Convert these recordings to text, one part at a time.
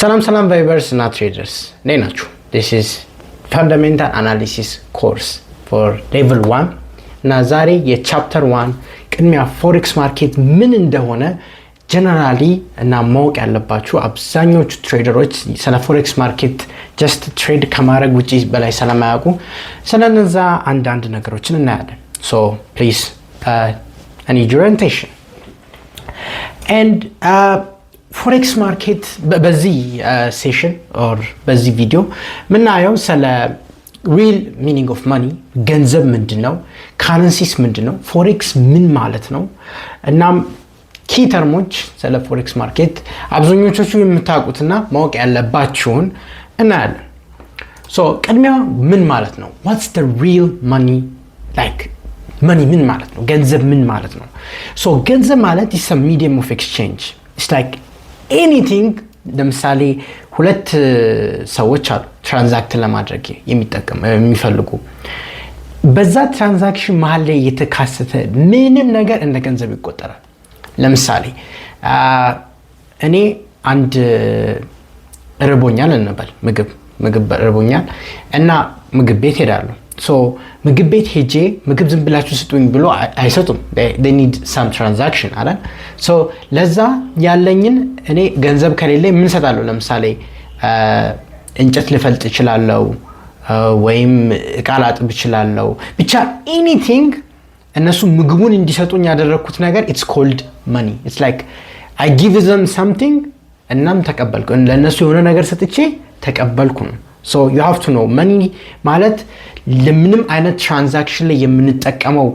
ሰላም ቫይበርስ እና ትሬደርስ እንዴት ናችሁ? This is fundamental analysis course for level 1 እና ዛሬ የቻፕተር 1 ቅድሚያ ፎሬክስ ማርኬት ምን እንደሆነ ጀነራሊ እና ማወቅ ያለባችሁ አብዛኞቹ ትሬደሮች ስለ ፎሬክስ ማርኬት ጀስት ትሬድ ከማድረግ ውጪ በላይ ስለማያውቁ ስለነዛ አንዳንድ ነገሮችን እናያለን። So please I need your attention. And ፎሬክስ ማርኬት በዚህ ሴሽን ኦር በዚህ ቪዲዮ ምናየው ስለ ሪል ሚኒንግ ኦፍ ማኒ ገንዘብ ምንድነው፣ ካረንሲስ ምንድነው፣ ፎሬክስ ምን ማለት ነው፣ እናም ኪ ተርሞች ስለ ፎሬክስ ማርኬት አብዛኞቹ የምታውቁትና ማወቅ ያለባችሁን እናያለን። ሶ ቅድሚያ ምን ማለት ነው? what's the real money like ማኒ ምን ማለት ነው? ገንዘብ ምን ማለት ነው? ሶ ገንዘብ ማለት is a medium of exchange. It's like anything. ለምሳሌ ሁለት ሰዎች አሉ ትራንዛክት ለማድረግ የሚፈልጉ በዛ ትራንዛክሽን መሃል ላይ የተካሰተ ምንም ነገር እንደ ገንዘብ ይቆጠራል። ለምሳሌ እኔ አንድ ርቦኛል እንበል ምግብ ርቦኛል እና ምግብ ቤት ሄዳለሁ። ሶ ምግብ ቤት ሄጄ ምግብ ዝም ብላችሁ ስጡኝ ብሎ አይሰጡም። they need some transaction አለ። ሶ ለዛ ያለኝን እኔ ገንዘብ ከሌለ ምን ሰጣለሁ? ለምሳሌ እንጨት ልፈልጥ እችላለሁ ወይም እቃ ላጥብ እችላለሁ። ብቻ anything እነሱ ምግቡን እንዲሰጡኝ ያደረኩት ነገር it's called money. It's like I give them something እናም ተቀበልኩ። ለነሱ የሆነ ነገር ሰጥቼ ተቀበልኩ ነው። So you have to know money ማለት ለምንም አይነት ትራንዛክሽን ላይ የምንጠቀመው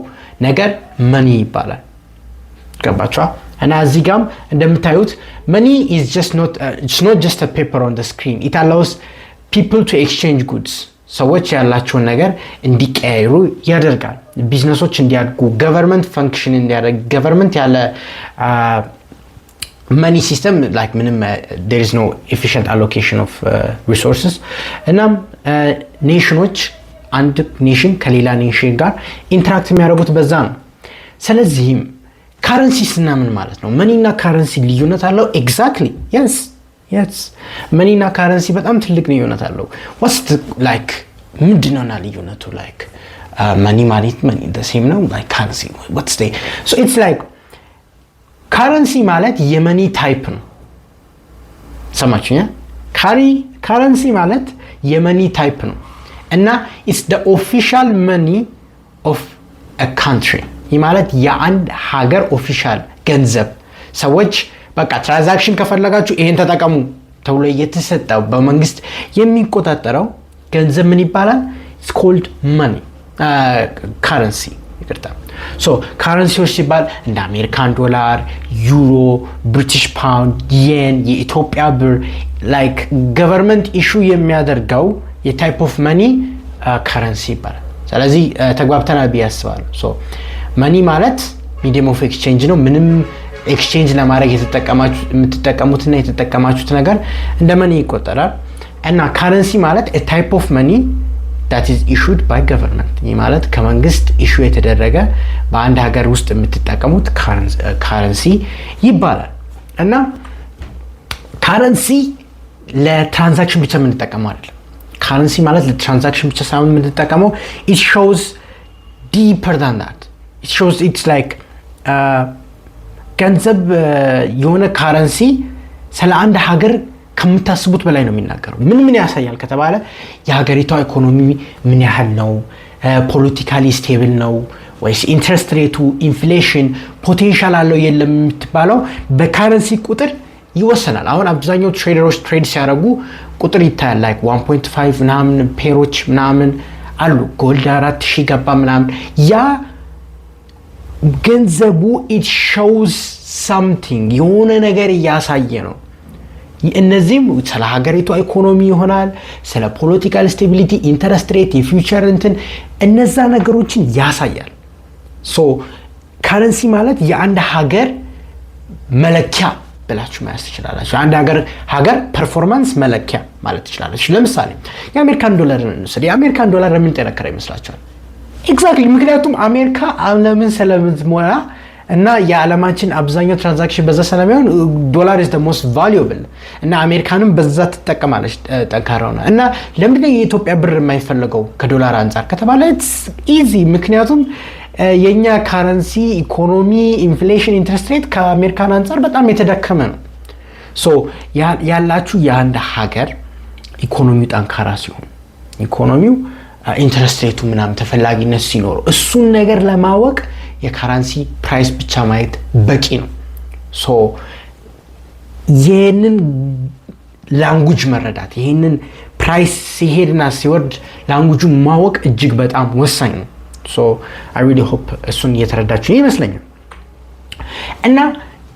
ነገር money ይባላል። ገባችሁ? እና እዚህ ጋር እንደምታዩት money is just not it's not just a paper on the screen. It allows people to exchange goods. ሰዎች ያላቸውን ነገር እንዲቀያየሩ ያደርጋል። ቢዝነሶች እንዲያድጉ፣ ገቨርንመንት ፈንክሽን እንዲያደርግ፣ ገቨርንመንት ያለ money system like there is no efficient allocation of resources. እና ኔሽኖች አንድ ኔሽን ከሌላ ኔሽን ጋር ኢንተራክት የሚያደርጉት በዛ ነው። ስለዚህም ካረንሲስ እና ምን ማለት ነው? መኒ እና ካረንሲ ልዩነት አለው? ኤግዛክትሊ yes መኒ እና ካረንሲ በጣም ትልቅ ልዩነት አለው። what's the like ምንድነው እና ልዩነቱ? like money ማለት money the same ነው like currency what's the so it's like ካረንሲ ማለት የመኒ ታይፕ ነው። ሰማችሁኛ? ካረንሲ ማለት የመኒ ታይፕ ነው እና it's the official money of a country. ይህ ማለት የአንድ ሀገር ኦፊሻል ገንዘብ። ሰዎች በቃ ትራንዛክሽን ከፈለጋችሁ ይሄን ተጠቀሙ ተብሎ የተሰጠው በመንግስት የሚቆጣጠረው ገንዘብ ምን ይባላል? it's called money currency ይቅርታ። ሶ ካረንሲዎች ሲባል እንደ አሜሪካን ዶላር፣ ዩሮ፣ ብሪቲሽ ፓውንድ፣ የን፣ የኢትዮጵያ ብር ላይክ ገቨርንመንት ኢሹ የሚያደርገው የታይፕ ኦፍ መኒ ካረንሲ ይባላል። ስለዚህ ተግባብተናል ብዬ አስባለሁ። ሶ መኒ ማለት ሚዲየም ኦፍ ኤክስቼንጅ ነው። ምንም ኤክስቼንጅ ለማድረግ የምትጠቀሙትና የተጠቀማችሁት ነገር እንደ መኒ ይቆጠራል። እና ካረንሲ ማለት a type of money that is issued by government. ይህ ማለት ከመንግስት ኢሹ የተደረገ በአንድ ሀገር ውስጥ የምትጠቀሙት ካረንሲ ይባላል። እና ካረንሲ ለትራንዛክሽን ብቻ የምንጠቀመው አይደለም። ካረንሲ ማለት ለትራንዛክሽን ብቻ ሳይሆን የምንጠቀመው it shows deeper than that. it shows it's like ገንዘብ የሆነ ካረንሲ ስለ አንድ ሀገር ከምታስቡት በላይ ነው የሚናገረው። ምን ያሳያል ከተባለ የሀገሪቷ ኢኮኖሚ ምን ያህል ነው፣ ፖለቲካሊ ስቴብል ነው ወይስ ኢንትረስት ሬቱ ኢንፍሌሽን ፖቴንሻል አለው የለም የምትባለው በካረንሲ ቁጥር ይወሰናል። አሁን አብዛኛው ትሬደሮች ትሬድ ሲያደርጉ ቁጥር ይታያል። like 1.5 ምናምን ፔሮች ምናምን አሉ። ጎልድ 4000 ገባ ምናምን። ያ ገንዘቡ it shows something የሆነ ነገር እያሳየ ነው። እነዚህም ስለ ሀገሪቷ ኢኮኖሚ ይሆናል፣ ስለ ፖለቲካል ስቴቢሊቲ፣ ኢንተረስት ሬት፣ የፊውቸር እነዛ ነገሮችን ያሳያል። ሶ ካረንሲ ማለት የአንድ ሀገር መለኪያ ብላችሁ ማየት ትችላላችሁ። አንድ ሀገር ፐርፎርማንስ መለኪያ ማለት ትችላላችሁ። ለምሳሌ የአሜሪካን ዶላር እንውሰድ። የአሜሪካን ዶላር ለምን ጠነከረ ይመስላችኋል? ኤግዛክትሊ ምክንያቱም አሜሪካ ዓለምን ስለምትሞላ እና የዓለማችን አብዛኛው ትራንዛክሽን በዛ ስለሚሆን ዶላር is the most valuable እና አሜሪካንም በዛ ትጠቀማለች ጠንካራው ነው። እና ለምንድነው የኢትዮጵያ ብር የማይፈልገው ከዶላር አንፃር ከተባለ it's easy ምክንያቱም የኛ ካረንሲ ኢኮኖሚ ኢንፍሌሽን ኢንትረስት ሬት ከአሜሪካን አንፃር በጣም የተዳከመ ነው። ሶ ያላችሁ የአንድ ሀገር ኢኮኖሚው ጠንካራ ሲሆን ኢኮኖሚው ኢንትረስት ሬቱ ምናምን ተፈላጊነት ሲኖረው እሱን ነገር ለማወቅ የካረንሲ ፕራይስ ብቻ ማየት በቂ ነው። ሶ ይሄንን ላንጉጅ መረዳት ይሄንን ፕራይስ ሲሄድና ሲወርድ ላንጉጁን ማወቅ እጅግ በጣም ወሳኝ ነው። ሶ I really hope እሱን እየተረዳችሁ ይመስለኛል። እና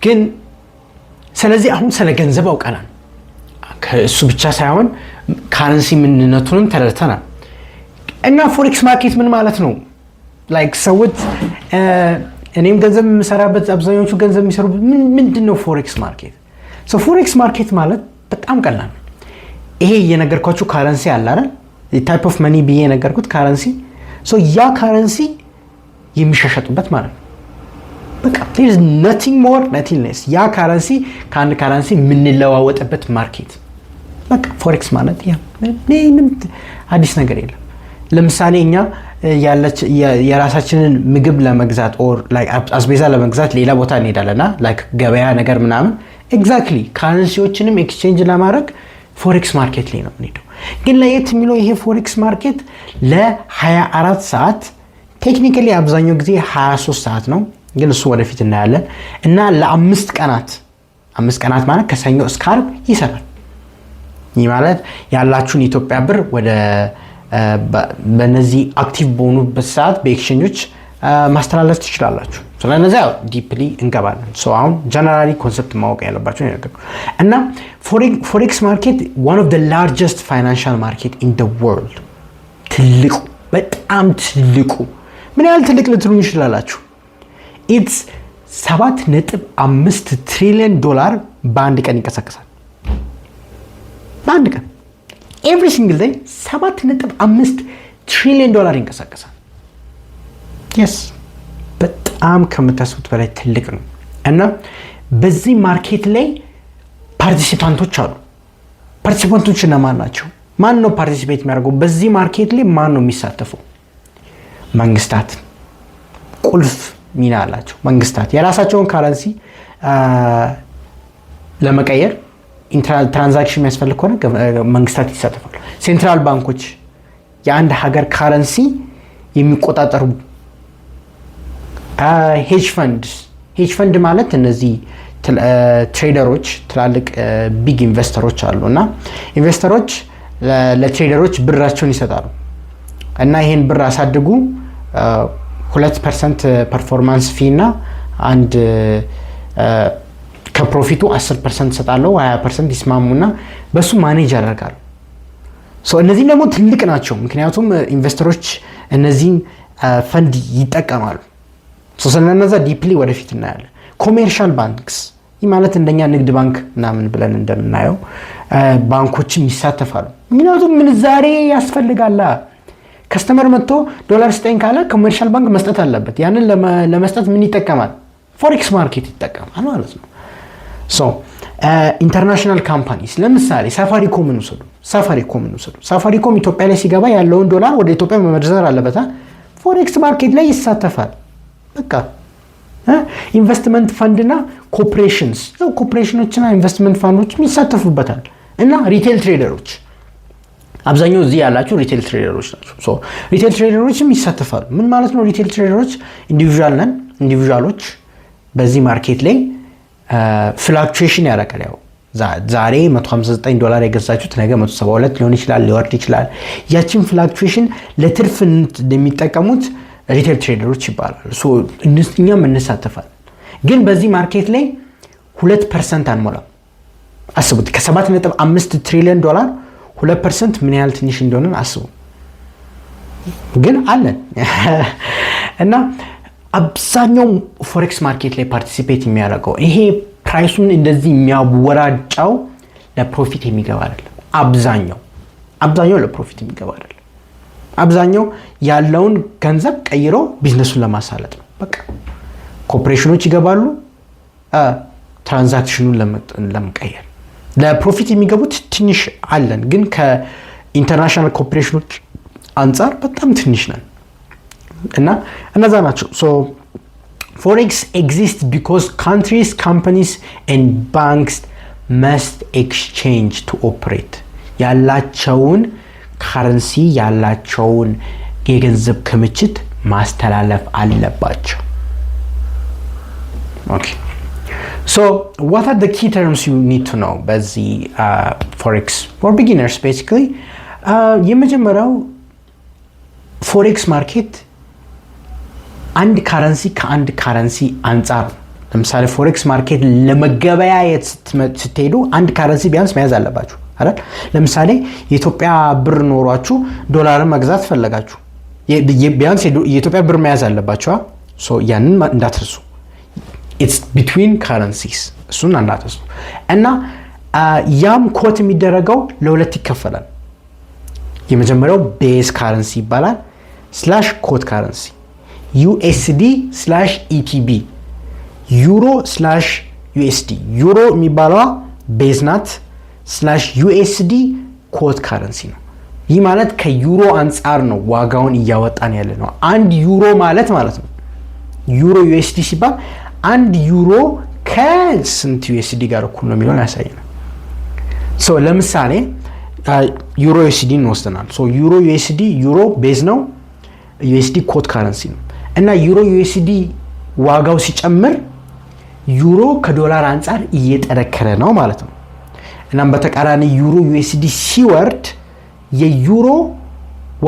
ግን ስለዚህ አሁን ስለ ገንዘብ አውቀናል። ከእሱ ብቻ ሳይሆን ካረንሲ ምንነቱንም ተረድተናል። እና ፎሬክስ ማርኬት ምን ማለት ነው? ላይክ ሰዎች እኔም ገንዘብ የምሰራበት አብዛኞቹ ገንዘብ የሚሰሩበት ምንድነው ፎሬክስ ማርኬት? ሶ ፎሬክስ ማርኬት ማለት በጣም ቀላል ነው። ይሄ የነገርኳችሁ ካረንሲ አለ አይደል? ታይፕ ኦፍ መኒ ብዬ የነገርኩት ካረንሲ ሶ ያ ካረንሲ የሚሸሸጡበት ማለት ነው። በቃ there is nothing more nothing less ያ ካረንሲ ከአንድ ካረንሲ የምንለዋወጥበት ማርኬት በቃ ፎሬክስ ማለት ያ ምንም አዲስ ነገር የለም። ለምሳሌ እኛ የራሳችንን ምግብ ለመግዛት ኦር ላይክ አስቤዛ ለመግዛት ሌላ ቦታ እንሄዳለና ላይክ ገበያ ነገር ምናምን ኤግዛክትሊ ካረንሲዎችንም ኤክስቼንጅ ለማድረግ ፎሬክስ ማርኬት ላይ ነው የምንሄደው። ግን ለየት የሚለው ይሄ ፎሬክስ ማርኬት ለ24 ሰዓት ቴክኒካሊ አብዛኛው ጊዜ 23 ሰዓት ነው ግን እሱ ወደፊት እናያለን እና ለ5 ቀናት 5 ቀናት ማለት ከሰኞ እስከ ዓርብ ይሰራል። ይህ ማለት ያላችሁን ኢትዮጵያ ብር ወደ በነዚህ አክቲቭ በሆኑበት ሰዓት በኤክስቼንጆች ማስተላለፍ ትችላላችሁ። ስለዚህ ዲፕሊ እንገባለን። ሶ አሁን ጀነራሊ ኮንሰፕት ማወቅ ያለባችሁ ነገር እና ፎሬክስ ማርኬት one of the largest financial market in the world ትልቁ በጣም ትልቁ ምን ያህል ትልቅ ልትሉኝ ይችላላችሁ? it's 7.5 ትሪሊዮን ዶላር በአንድ ቀን ይንቀሳቀሳል። በአንድ ቀን every single day 7.5 ትሪሊዮን ዶላር ይንቀሳቀሳል። yes በጣም ከምታስቡት በላይ ትልቅ ነው። እና በዚህ ማርኬት ላይ ፓርቲሲፓንቶች አሉ። ፓርቲሲፓንቶች እነማን ናቸው? ማን ነው ፓርቲሲፔት የሚያደርገው? በዚህ ማርኬት ላይ ማን ነው የሚሳተፈው? መንግስታት ቁልፍ ሚና አላቸው። መንግስታት የራሳቸውን ካረንሲ ለመቀየር ትራንዛክሽን የሚያስፈልግ ከሆነ መንግስታት ይሳተፋሉ። ሴንትራል ባንኮች የአንድ ሀገር ካረንሲ የሚቆጣጠሩ ሄጅ ፈንድ ማለት እነዚህ ትሬደሮች ትላልቅ ቢግ ኢንቨስተሮች አሉና ኢንቨስተሮች ለትሬደሮች ብራቸውን ይሰጣሉ እና ይሄን ብር አሳድጉ 2% ፐርፎርማንስ ፊ እና አንድ ከፕሮፊቱ 10% ሰጣለው 20% ይስማሙና በሱ ማኔጅ ያደርጋሉ። ሶ እነዚህ ደግሞ ትልቅ ናቸው ምክንያቱም ኢንቨስተሮች እነዚህን ፈንድ ይጠቀማሉ። ሶ ስለነዛ ዲፕሊ ወደፊት እናያለን። ኮሜርሻል ባንክስ ይህ ማለት እንደኛ ንግድ ባንክ ምናምን ብለን እንደምናየው ባንኮችም ይሳተፋሉ። ምክንያቱም ምንዛሬ ያስፈልጋል። ከስተመር መጥቶ ዶላር ስጠኝ ካለ ኮሜርሻል ባንክ መስጠት አለበት። ያንን ለመስጠት ምን ይጠቀማል? ፎሬክስ ማርኬት ይጠቀማል ማለት ነው። ሶ ኢንተርናሽናል ካምፓኒስ ለምሳሌ ሳፋሪኮምን ውሰዱ። ሳፋሪኮም ኢትዮጵያ ላይ ሲገባ ያለውን ዶላር ወደ ኢትዮጵያ መመርዘር አለበት። ፎሬክስ ማርኬት ላይ ይሳተፋል። በቃ ኢንቨስትመንት ፈንድና ኮርፖሬሽኖችና ኢንቨስትመንት ፋንዶችም ይሳተፉበታል። እና ሪቴል ትሬደሮች አብዛኛው እዚህ ያላችሁ ሪቴል ትሬደሮች ናቸው። ሶ ሪቴል ትሬደሮችም ይሳተፋሉ። ምን ማለት ነው? ሪቴል ትሬደሮች ኢንዲቪጁዋሎች በዚህ ማርኬት ላይ ፍላክቹዌሽን ያደርጋል። ያው ዛሬ $159 የገዛችሁት ነገ 172 ሊሆን ይችላል፣ ሊወርድ ይችላል። ያችን ፍላክቹዌሽን ለትርፍ የሚጠቀሙት ሪቴል ትሬደሮች ይባላሉ። ሶ እኛም እንሳተፋለን። ግን በዚህ ማርኬት ላይ 2% አንሞላም። አስቡት ከ7.5 ትሪሊዮን ዶላር 2% ምን ያህል ትንሽ እንደሆነ አስቡ። ግን አለን እና አብዛኛው ፎሬክስ ማርኬት ላይ ፓርቲሲፔት የሚያደርገው ይሄ ፕራይሱን እንደዚህ የሚያወራጫው ለፕሮፊት የሚገባ አይደለም። አብዛኛው ለፕሮፊት የሚገባ አይደለም። አብዛኛው ያለውን ገንዘብ ቀይሮ ቢዝነሱን ለማሳለጥ ነው። በቃ ኮርፖሬሽኖች ይገባሉ ትራንዛክሽኑን ለመቀየር። ለፕሮፊት የሚገቡት ትንሽ አለን፣ ግን ከኢንተርናሽናል ኮርፖሬሽኖች አንጻር በጣም ትንሽ ነን እና እነዛ ናቸው። ሶ ፎሬክስ ኤግዚስት ቢኮዝ ካንትሪስ ካምፓኒስ ኤንድ ባንክስ መስት ኤክስቼንጅ ቱ ኦፕሬት ያላቸውን ካረንሲ ያላቸውን የገንዘብ ክምችት ማስተላለፍ አለባቸው። ኦኬ ሶ what are the key terms you need to know በዚህ forex for beginners basically የመጀመሪያው ፎሬክስ ማርኬት አንድ ካረንሲ ከአንድ ካረንሲ አንጻር ለምሳሌ ፎሬክስ ማርኬት ለመገበያየት ስትሄዱ አንድ ካረንሲ ቢያንስ መያዝ አለባችሁ አይደል? ለምሳሌ የኢትዮጵያ ብር ኖሯችሁ ዶላርን መግዛት ፈለጋችሁ ቢያንስ የኢትዮጵያ ብር መያዝ አለባችሁ። ሶ ያንን እንዳትረሱ። it's between currencies እሱን እንዳትረሱ። እና ያም ኮት የሚደረገው ለሁለት ይከፈላል። የመጀመሪያው ቤዝ ካረንሲ ይባላል ስላሽ ኮት ካረንሲ USD/ETB ዩሮ ስላሽ USD ዩሮ የሚባለዋ ቤዝ ናት ስላሽ USD ኮት ካረንሲ ነው። ይህ ማለት ከዩሮ አንጻር ነው ዋጋውን እያወጣን ያለ ነው። አንድ ዩሮ ማለት ነው ዩሮ USD ሲባል አንድ ዩሮ ከስንት USD ጋር እኩል ነው የሚለውን ያሳየናል። ሶ ለምሳሌ ዩሮ USD እንወስደናል። ሶ ዩሮ USD ዩሮ ቤዝ ነው USD ኮት ካረንሲ ነው እና ዩሮ USD ዋጋው ሲጨምር ዩሮ ከዶላር አንጻር እየጠረከረ ነው ማለት ነው። እናም በተቃራኒ ዩሮ USD ሲወርድ የዩሮ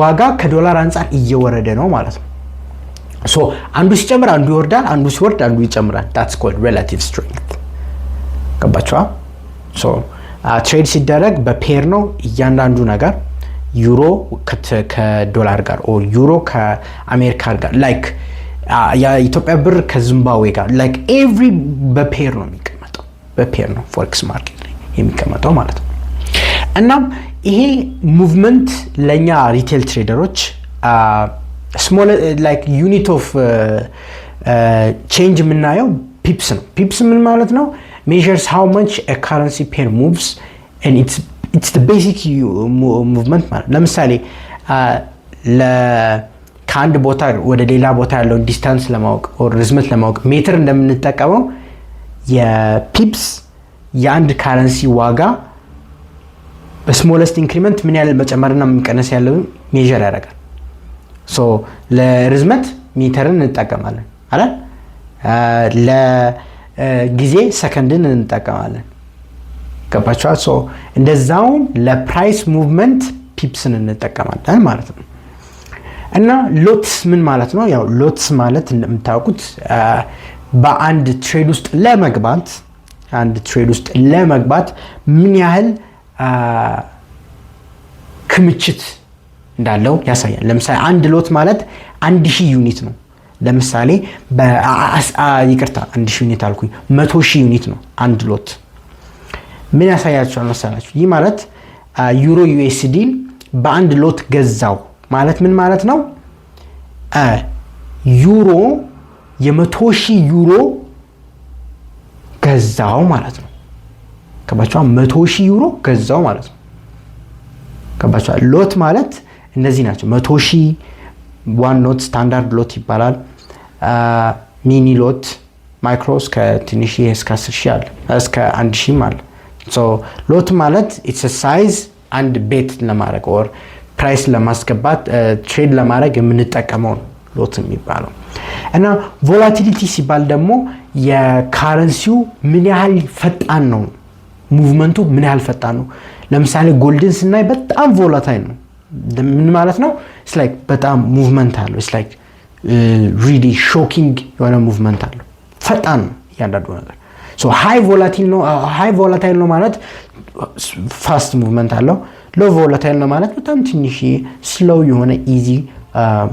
ዋጋ ከዶላር አንጻር እየወረደ ነው ማለት ነው። ሶ አንዱ ሲጨምር አንዱ ይወርዳል፣ አንዱ ሲወርድ አንዱ ይጨምራል። that's called relative strength። ገባችኋ? ሶ ትሬድ ሲደረግ በፔር ነው እያንዳንዱ ነገር ዩሮ ከዶላር ጋር ኦር ዩሮ ከአሜሪካ ጋር ላይክ የኢትዮጵያ ብር ከዚምባብዌ ጋር ላይክ ኤቭሪ በፔር ነው የሚቀመጠው። በፔር ነው ፎሬክስ ማርኬት ላይ የሚቀመጠው ማለት ነው። እናም ይሄ ሙቭመንት ለኛ ሪቴል ትሬደሮች ስሞል ላይክ ዩኒት ኦፍ ቼንጅ የምናየው ፒፕስ ነው። ፒፕስ ምን ማለት ነው? measures how much a currency pair moves and it's the basic movement ማለት ለምሳሌ ከአንድ ቦታ ወደ ሌላ ቦታ ያለውን ዲስታንስ ለማወቅ ኦር ርዝመት ለማወቅ ሜትር እንደምንጠቀመው የፒፕስ የአንድ ካረንሲ ዋጋ በስሞለስት ኢንክሪመንት ምን ያህል መጨመርና መቀነስ ያለውን ሜዠር ያደርጋል። ሶ ለርዝመት ሜትርን እንጠቀማለን አይደል? ለጊዜ ሰከንድን እንጠቀማለን። ገባችኋ? ሶ እንደዛውም ለፕራይስ ሙቭመንት ፒፕስን እንጠቀማለን ማለት ነው። እና ሎትስ ምን ማለት ነው? ያው ሎትስ ማለት እንደምታውቁት በአንድ ትሬድ ውስጥ ለመግባት ምን ያህል ክምችት እንዳለው ያሳያል። ለምሳሌ አንድ ሎት ማለት 1000 ዩኒት ነው። ለምሳሌ ይቅርታ 1000 ዩኒት አልኩኝ፣ 100,000 ዩኒት ነው አንድ ሎት። ምን ያሳያችኋል መሰላችሁ? ይህ ማለት ዩሮ USD በአንድ ሎት ገዛው ማለት ምን ማለት ነው? ዩሮ የ100,000 ዩሮ ገዛው ማለት ነው። ገባችኋ? 100,000 ዩሮ ገዛው ማለት ነው። ገባችኋ? ሎት ማለት እነዚህ ናቸው። 100,000 ዋን ሎት ስታንዳርድ ሎት ይባላል። ሚኒ ሎት ማይክሮ እስከ ትንሽ እስከ 10,000 አለ፣ እስከ 1,000 አለ። ሶ ሎት ማለት ኢትስ አ ሳይዝ አንድ ቤት ለማድረግ ኦር ፕራይስ ለማስገባት ትሬድ ለማድረግ የምንጠቀመው ሎት የሚባለው። እና ቮላቲሊቲ ሲባል ደግሞ የካረንሲው ምን ያህል ፈጣን ነው፣ ሙቭመንቱ ምን ያህል ፈጣን ነው። ለምሳሌ ጎልድን ስናይ በጣም ቮላታይል ነው። ምን ማለት ነው? ኢትስ ላይክ በጣም ሙቭመንት አለው። ኢትስ ላይክ ሪሊ ሾኪንግ የሆነ ሙቭመንት አለው። ፈጣን ነው እያንዳንዱ ነገር። ሶ ሃይ ቮላታይል ነው ማለት ፋስት ሙቭመንት አለው። ሎ ቮላታይል ነው ማለት በጣም ትንሽ ስሎው የሆነ ኢዚ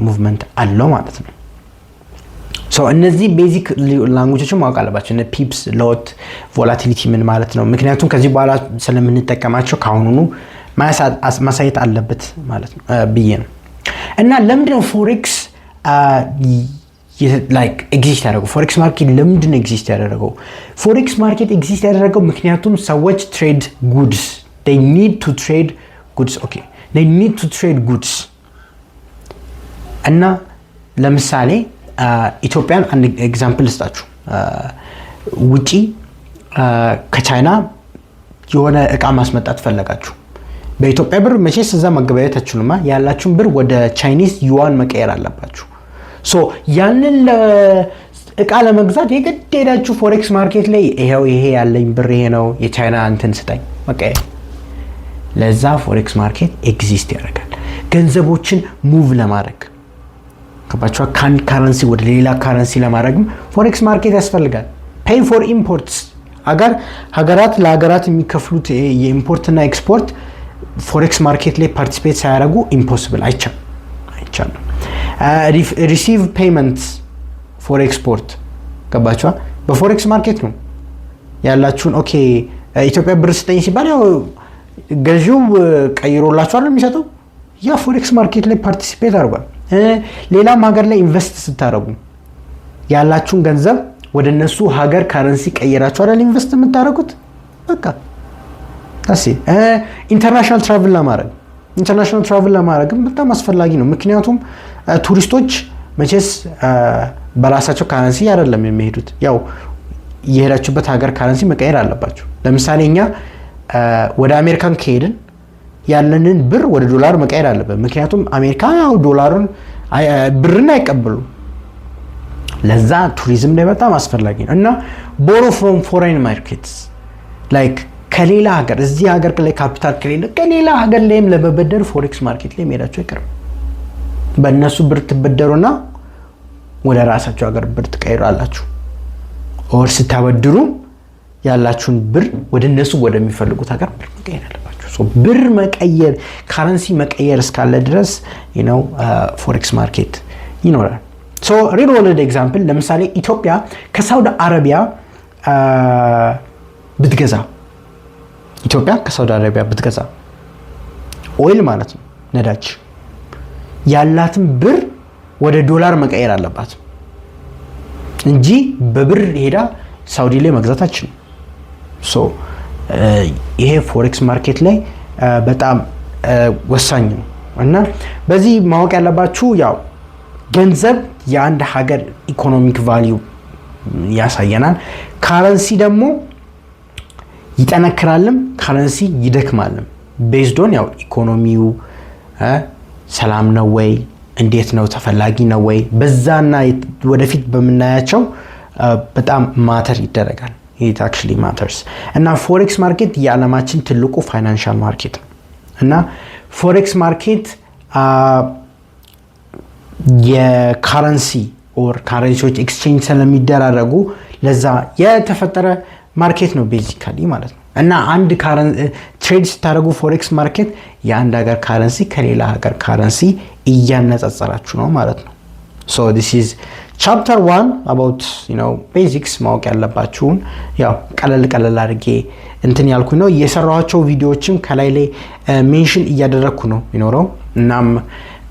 ሙቭመንት አለው ማለት ነው። ሶ እነዚህ ቤዚክ ላንጉጆችን ማወቅ አለባቸው። እነ ፒፕስ፣ ሎት፣ ቮላቲሊቲ ምን ማለት ነው? ምክንያቱም ከዚህ በኋላ ስለምንጠቀማቸው ከአሁኑኑ ማሳየት አለበት ማለት ነው ብዬ ነው። እና ለምንድነው ፎሬክስ ላይክ ኤግዚስት ያደረገው ፎሬክስ ማርኬት ለምንድን ነው ኤግዚስት ያደረገው? ፎሬክስ ማርኬት ኤግዚስት ያደረገው ምክንያቱም ሰዎች ትሬድ ጉድስ they need to trade goods they need to trade goods እና ለምሳሌ ኢትዮጵያን አንድ ኤግዛምፕል ልስጣችሁ። ውጪ ከቻይና የሆነ እቃ ማስመጣት ፈለጋችሁ በኢትዮጵያ ብር መቼስ እዛ መገበያየት አትችሉማ። ያላችሁን ብር ወደ ቻይኒዝ ዩዋን መቀየር አለባችሁ። ሶ ያንን እቃ ለመግዛት የግድ ሄዳችሁ ፎሬክስ ማርኬት ላይ ይሄ ያለኝ ብር ይሄ ነው የቻይና እንትን ስጠኝ መቀየር። ለዛ ፎሬክስ ማርኬት ኤግዚስት ያደርጋል። ገንዘቦችን ሙቭ ለማድረግ ከባቸው ካን ካረንሲ ወደ ሌላ ካረንሲ ለማድረግም ፎሬክስ ማርኬት ያስፈልጋል። ፔይ ፎር ኢምፖርትስ ሀገራት ለሀገራት የሚከፍሉት የኢምፖርት እና ኤክስፖርት ፎሬክስ ማርኬት ላይ ፓርቲሲፔት ሳያደርጉ ኢምፖሲብል አይቻልም። ሪሲቭ ፔይመንትስ ፎር ኤክስፖርት ገባችኋ? በፎሬክስ ማርኬት ነው ያላችሁን። ኢትዮጵያ ብር ስጠኝ ሲባል ያው ገዢው ቀይሮላችኋል የሚሰጠው ያ ፎሬክስ ማርኬት ላይ ፓርቲሲፔት አድርጓል። ሌላም ሀገር ላይ ኢንቨስት ስታደርጉ ያላችሁን ገንዘብ ወደ እነሱ ሀገር ካረንሲ ቀይራችሁ አይደል ኢንቨስት የምታደርጉት። በቃ ታሲ ኢንተርናሽናል ትራቭል ለማድረግም በጣም አስፈላጊ ነው። ምክንያቱም ቱሪስቶች መቼስ በራሳቸው ካረንሲ አይደለም የሚሄዱት፣ ያው የሄዳችሁበት ሀገር ካረንሲ መቀየር አለባችሁ። ለምሳሌ እኛ ወደ አሜሪካን ከሄድን ያለንን ብር ወደ ዶላር መቀየር አለበት። ምክንያቱም አሜሪካ ያው ዶላሩን ብርን አይቀበሉ። ለዛ ቱሪዝም ላይ በጣም አስፈላጊ ነው። እና ቦሮ ፍሮም ፎሬን ማርኬትስ ላይክ ከሌላ ሀገር እዚህ ሀገር ላይ ካፒታል ከሌለ ከሌላ ሀገር ላይም ለመበደር ፎሬክስ ማርኬት ላይ መሄዳችሁ አይቀርም። በእነሱ ብር ትበደሩና ወደ ራሳችሁ ሀገር ብር ትቀይራላችሁ። ኦር ስታበድሩ ያላችሁን ብር ወደ እነሱ ወደሚፈልጉት ሀገር ብር መቀየር አለባችሁ። ሶ ብር መቀየር ካረንሲ መቀየር እስካለ ድረስ ፎሬክስ ማርኬት ይኖራል። ሶ ሪል ወርልድ ኤግዛምፕል ለምሳሌ ኢትዮጵያ ከሳውዲ አረቢያ ብትገዛ ኦይል ማለት ነው ነዳጅ ያላትን ብር ወደ ዶላር መቀየር አለባት እንጂ በብር ሄዳ ሳውዲ ላይ መግዛታችን። ሶ ይሄ ፎሬክስ ማርኬት ላይ በጣም ወሳኝ ነው እና በዚህ ማወቅ ያለባችሁ ያው ገንዘብ የአንድ ሀገር ኢኮኖሚክ ቫልዩ ያሳየናል። ካረንሲ ደግሞ ይጠነክራልም ካረንሲ ይደክማልም። ቤዝዶን ያው ኢኮኖሚው ሰላም ነው ወይ እንዴት ነው ተፈላጊ ነው ወይ በዛና ወደፊት በመናያቸው በጣም ማተር ይደረጋል። it actually matters እና ፎሬክስ ማርኬት የዓለማችን ትልቁ ፋይናንሻል ማርኬት ነው እና ፎሬክስ ማርኬት የካረንሲ ኦር ካረንሲዎች ኤክስቼንጅ ስለሚደራረጉ ለዛ የተፈጠረ ማርኬት ነው ቤዚካሊ ማለት ነው። እና አንድ ትሬድ ስታደርጉ ፎሬክስ ማርኬት የአንድ ሀገር ካረንሲ ከሌላ ሀገር ካረንሲ እያነጻጸራችሁ ነው ማለት ነው። so this is chapter 1 about basics ማወቅ ያለባችሁን ያው ቀለል አድርጌ እንትን ያልኩኝ ነው። የሰራኋቸው ቪዲዮዎችም ከላይ ላይ ሜንሽን እያደረኩ ነው የሚኖረው። እናም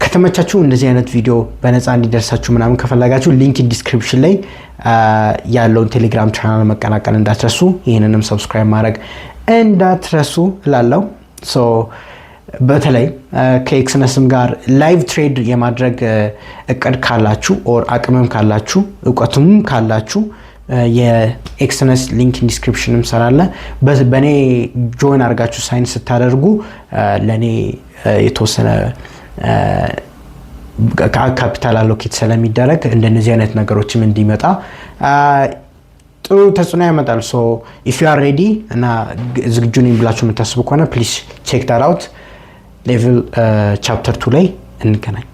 ከተመቻችሁ እንደዚህ አይነት ቪዲዮ በነፃ እንዲደርሳችሁ ምናምን ከፈለጋችሁ ሊንክ ዲስክሪፕሽን ላይ ያለውን ቴሌግራም ቻናል መቀላቀል እንዳትረሱ፣ ይሄንንም ሰብስክራይብ ማድረግ እንዳትረሱ እላለሁ። ሶ በተለይ ከኤክስነስም ጋር ላይቭ ትሬድ የማድረግ እቅድ ካላችሁ ኦር አቅምም ካላችሁ እውቀቱም ካላችሁ የኤክስነስ ሊንክ ዲስክሪፕሽንም ሰራለ በኔ ጆይን አድርጋችሁ ሳይን ስታደርጉ ለኔ የተወሰነ ካፒታል አሎኬት ስለሚደረግ እንደነዚህ አይነት ነገሮችም እንዲመጣ ጥሩ ተጽዕኖ ያመጣል። ሶ if you are ready እና ዝግጁ ነኝ ብላችሁ የምታስቡ ከሆነ please check that out። ሌቭል ቻፕተር 2 ላይ እንገናኝ።